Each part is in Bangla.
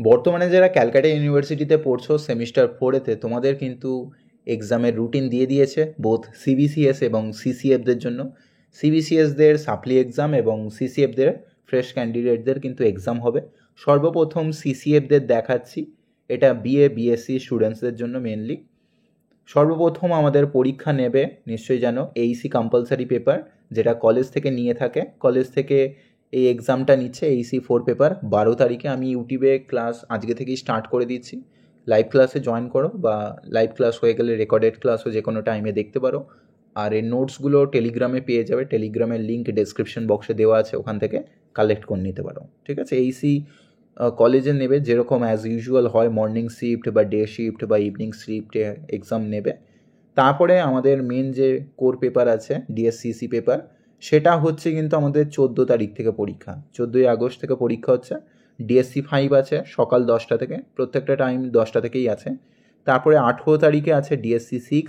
বর্তমানে যারা ক্যালকাটা ইউনিভার্সিটিতে পড়ছো সেমিস্টার 4-এতে, তোমাদের কিন্তু এক্সামের রুটিন দিয়ে দিয়েছে বোথ সিবিসিএস এবং সিসিএফদের জন্য। সিবিসিএসদের সাপ্লি এক্সাম এবং সিসিএফদের ফ্রেশ ক্যান্ডিডেটদের কিন্তু এক্সাম হবে। সর্বপ্রথম সিসিএফদের দেখাচ্ছি, এটা বিএসসি স্টুডেন্টসদের জন্য মেনলি। সর্বপ্রথম আমাদের পরীক্ষা নেবে, নিশ্চয়ই জানো, এইসি কম্পালসারি পেপার, যেটা কলেজ থেকে নিয়ে থাকে। কলেজ থেকে এই এক্সামটা নিচ্ছে এইসি 4 পেপার 12 তারিখে। আমি ইউটিউবে ক্লাস আজকে থেকেই স্টার্ট করে দিচ্ছি, লাইভ ক্লাসে জয়েন করো, বা লাইভ ক্লাস হয়ে গেলে রেকর্ডেড ক্লাসও যে কোনো টাইমে দেখতে পারো। আর এর নোটসগুলো টেলিগ্রামে পেয়ে যাবে, টেলিগ্রামের লিঙ্ক ডেসক্রিপশন বক্সে দেওয়া আছে, ওখান থেকে কালেক্ট করে নিতে পারো। ঠিক আছে, এইসি কলেজে নেবে যেরকম অ্যাজ ইউজুয়াল হয়, মর্নিং শিফট বা ডে শিফট বা ইভিনিং শিফটে এক্সাম নেবে। তারপরে আমাদের মেন যে কোর পেপার আছে ডিএসসিসি পেপার, সেটা হচ্ছে কিন্তু আমাদের 14 তারিখ থেকে পরীক্ষা, 14ই আগস্ট থেকে পরীক্ষা হচ্ছে। ডিএসসি 5 আছে সকাল 10টা থেকে, প্রত্যেকটা টাইম 10টা থেকেই আছে। তারপরে 18 তারিখে আছে ডিএসসি 6,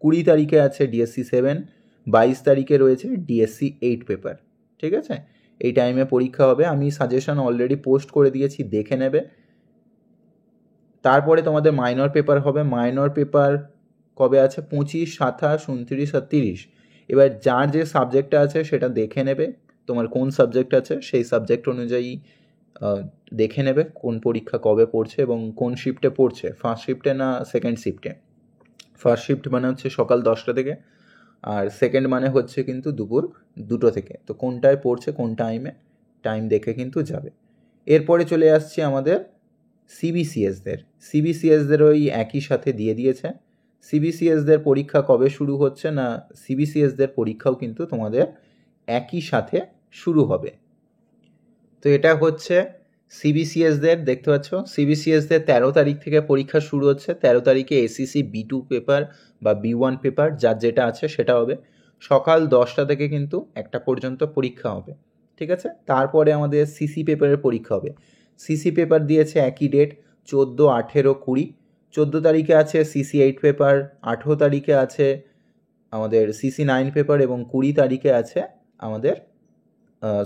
20 তারিখে আছে ডিএসসি 7, 22 তারিখে রয়েছে ডিএসসি 8 পেপার। ঠিক আছে, এই টাইমে পরীক্ষা হবে। আমি সাজেশন অলরেডি পোস্ট করে দিয়েছি, দেখে নেবে। তারপরে তোমাদের মাইনর পেপার হবে। মাইনর পেপার কবে আছে? 25, 27, 29 আর 30। এবার যার যে সাবজেক্টটা আছে সেটা দেখে নেবে, তোমার কোন সাবজেক্ট আছে সেই সাবজেক্ট অনুযায়ী দেখে নেবে কোন পরীক্ষা কবে পড়ছে এবং কোন শিফটে পড়ছে, ফার্স্ট শিফটে না সেকেন্ড শিফটে। ফার্স্ট শিফট মানে হচ্ছে সকাল 10টা থেকে, আর সেকেন্ড মানে হচ্ছে কিন্তু দুপুর 2টো থেকে। তো কোনটায় পড়ছে কোন টাইম দেখে কিন্তু যাবে। এরপরে চলে আসছি আমাদের সিবিসিএসদের ওই একই সাথে দিয়ে দিয়েছে। সিবিসিএসদের পরীক্ষা কবে শুরু হচ্ছে না, সিবিসিএসদের পরীক্ষাও কিন্তু তোমাদের একই সাথে শুরু হবে। তো এটা হচ্ছে সিবিসিএসদের, দেখতে পাচ্ছ সিবিসিএসদের 13 তারিখ থেকে পরীক্ষা শুরু হচ্ছে। 13 তারিখে এসিসি B2 পেপার বা B1 পেপার যার যেটা আছে সেটা হবে। সকাল 10টা থেকে কিন্তু 1টা পর্যন্ত পরীক্ষা হবে। ঠিক আছে, তারপরে আমাদের সিসি পেপারের পরীক্ষা হবে। সিসি পেপার দিয়েছে একই ডেট, 14, 18, 20। 14 তারিখে আছে সিসি 8 পেপার, 18 তারিখে আছে আমাদের সিসি 9 পেপার এবং 20 তারিখে আছে আমাদের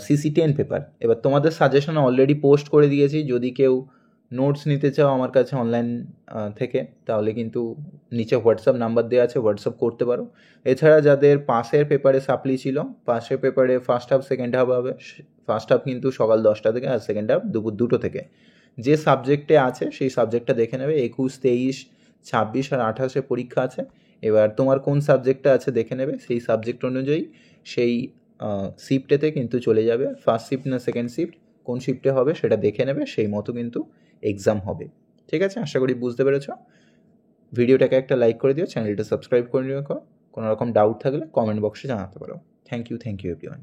সিসি 10 পেপার। এবার তোমাদের সাজেশন অলরেডি পোস্ট করে দিয়েছি, যদি কেউ নোটস নিতে চাও আমার কাছে অনলাইন থেকে, তাহলে কিন্তু নিচে হোয়াটসঅ্যাপ নাম্বার দেওয়া আছে, হোয়াটসঅ্যাপ করতে পারো। এছাড়া যাদের পাসের পেপারে সাপ্লি ছিল, পাসের পেপারে ফার্স্ট হাফ সেকেন্ড হাফ হবে। ফার্স্ট হাফ কিন্তু সকাল 10টা থেকে, আর সেকেন্ড হাফ দুপুর 2টো থেকে। যে সাবজেক্টে আছে সেই সাবজেক্টটা দেখে নেবে। 21, 23, 26 আর 28-এ পরীক্ষা আছে। এবার তোমার কোন সাবজেক্টটা আছে দেখে নেবে, সেই সাবজেক্ট অনুযায়ী সেই শিফটেতে কিন্তু চলে যাবে। ফার্স্ট শিফট না সেকেন্ড শিফট, কোন শিফটে হবে সেটা দেখে নেবে, সেই মতো কিন্তু এক্সাম হবে। ঠিক আছে, আশা করি বুঝতে পেরেছ। ভিডিওটাকে একটা লাইক করে দিও, চ্যানেলটা সাবস্ক্রাইব করে নিও। কোনো রকম ডাউট থাকলে কমেন্ট বক্সে জানাতে পারো। Thank you everyone.